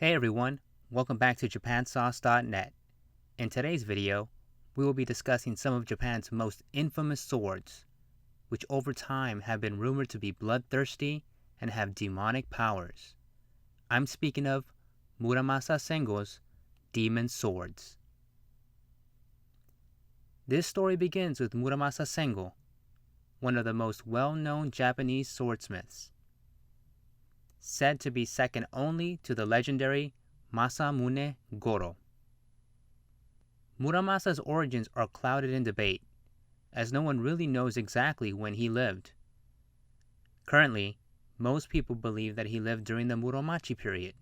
Hey everyone, welcome back to JapanSauce.net. In today's video, we will be discussing some of Japan's most infamous swords, which over time have been rumored to be bloodthirsty and have demonic powers. I'm speaking of Muramasa Sengo's demon swords. This story begins with Muramasa Sengo, one of the most well-known Japanese swordsmiths, said to be second only to the legendary Masamune Goro. Muramasa's origins are clouded in debate, as no one really knows exactly when he lived. Currently, most people believe that he lived during the Muromachi period,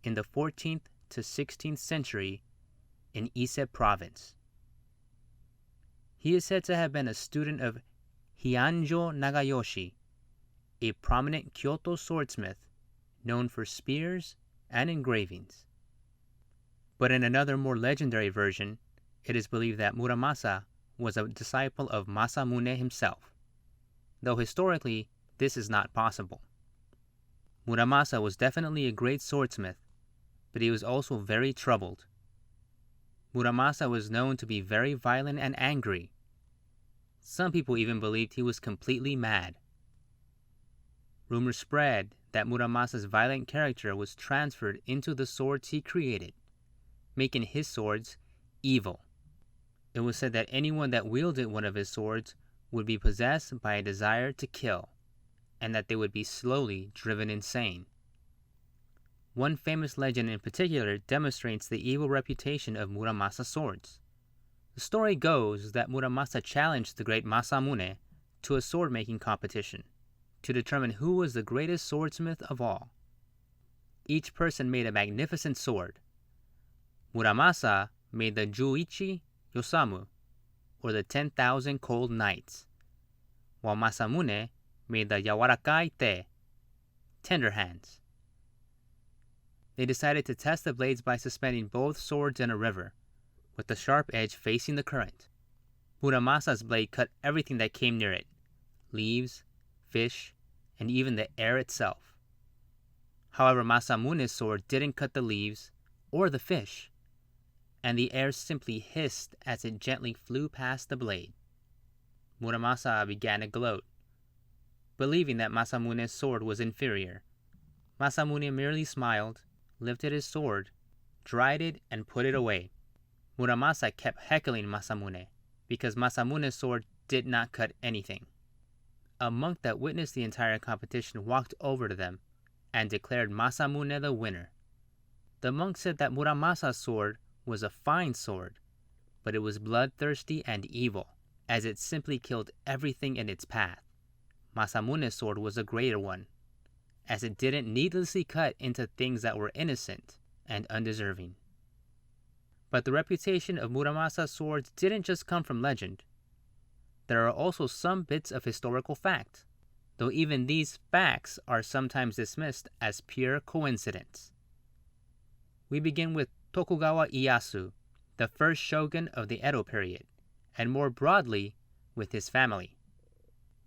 in the 14th to 16th century in Ise province. He is said to have been a student of Hyanjo Nagayoshi, a prominent Kyoto swordsmith known for spears and engravings. But in another more legendary version, it is believed that Muramasa was a disciple of Masamune himself, though historically this is not possible. Muramasa was definitely a great swordsmith, but he was also very troubled. Muramasa was known to be very violent and angry. Some people even believed he was completely mad. Rumors spread that Muramasa's violent character was transferred into the swords he created, making his swords evil. It was said that anyone that wielded one of his swords would be possessed by a desire to kill, and that they would be slowly driven insane. One famous legend in particular demonstrates the evil reputation of Muramasa's swords. The story goes that Muramasa challenged the great Masamune to a sword-making competition to determine who was the greatest swordsmith of all. Each person made a magnificent sword. Muramasa made the Juichi Yosamu, or the 10,000 Cold Knights, while Masamune made the Yawarakai Te, Tender Hands. They decided to test the blades by suspending both swords in a river, with the sharp edge facing the current. Muramasa's blade cut everything that came near it, leaves, fish, and even the air itself. However, Masamune's sword didn't cut the leaves or the fish, and the air simply hissed as it gently flew past the blade. Muramasa began to gloat, believing that Masamune's sword was inferior. Masamune merely smiled, lifted his sword, dried it, and put it away. Muramasa kept heckling Masamune, because Masamune's sword did not cut anything. A monk that witnessed the entire competition walked over to them and declared Masamune the winner. The monk said that Muramasa's sword was a fine sword, but it was bloodthirsty and evil, as it simply killed everything in its path. Masamune's sword was a greater one, as it didn't needlessly cut into things that were innocent and undeserving. But the reputation of Muramasa's swords didn't just come from legend. There are also some bits of historical fact, though even these facts are sometimes dismissed as pure coincidence. We begin with Tokugawa Ieyasu, the first shogun of the Edo period, and more broadly, with his family.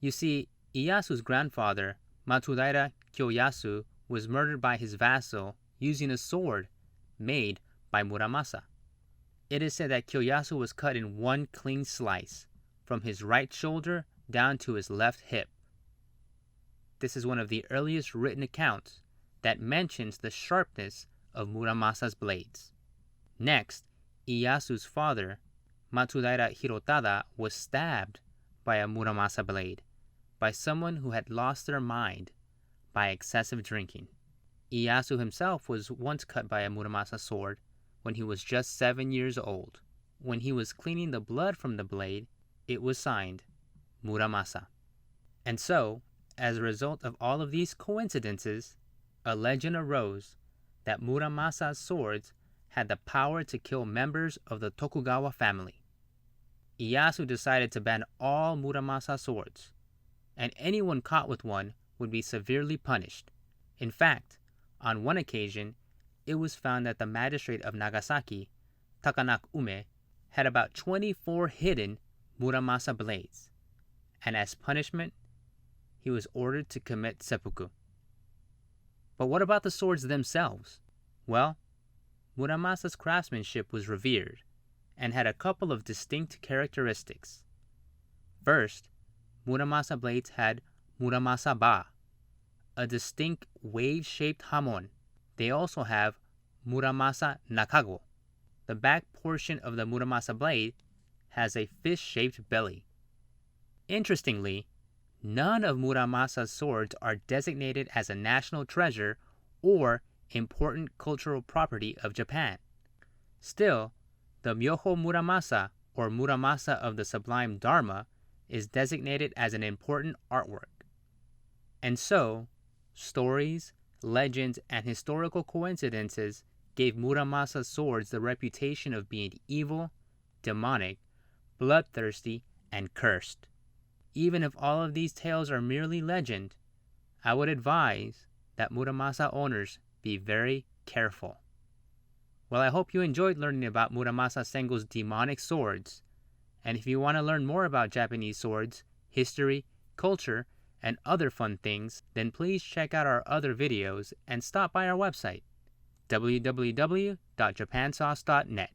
You see, Ieyasu's grandfather, Matsudaira Kyoyasu, was murdered by his vassal using a sword made by Muramasa. It is said that Kyoyasu was cut in one clean slice, from his right shoulder down to his left hip. This is one of the earliest written accounts that mentions the sharpness of Muramasa's blades. Next, Ieyasu's father, Matsudaira Hirotada, was stabbed by a Muramasa blade by someone who had lost their mind by excessive drinking. Ieyasu himself was once cut by a Muramasa sword when he was just 7 years old. When he was cleaning the blood from the blade, it was signed Muramasa. And so, as a result of all of these coincidences, a legend arose that Muramasa's swords had the power to kill members of the Tokugawa family. Ieyasu decided to ban all Muramasa swords, and anyone caught with one would be severely punished. In fact, on one occasion, it was found that the magistrate of Nagasaki, Takanak Ume, had about 24 hidden Muramasa blades, and as punishment, he was ordered to commit seppuku. But what about the swords themselves? Well, Muramasa's craftsmanship was revered and had a couple of distinct characteristics. First, Muramasa blades had Muramasa ba, a distinct wave-shaped hamon. They also have Muramasa nakago. The back portion of the Muramasa blade has a fish-shaped belly. Interestingly, none of Muramasa's swords are designated as a national treasure or important cultural property of Japan. Still, the Myoho Muramasa, or Muramasa of the Sublime Dharma, is designated as an important artwork. And so, stories, legends, and historical coincidences gave Muramasa's swords the reputation of being evil, demonic, bloodthirsty, and cursed. Even if all of these tales are merely legend, I would advise that Muramasa owners be very careful. Well, I hope you enjoyed learning about Muramasa Sengo's demonic swords. And if you want to learn more about Japanese swords, history, culture, and other fun things, then please check out our other videos and stop by our website, www.japansauce.net.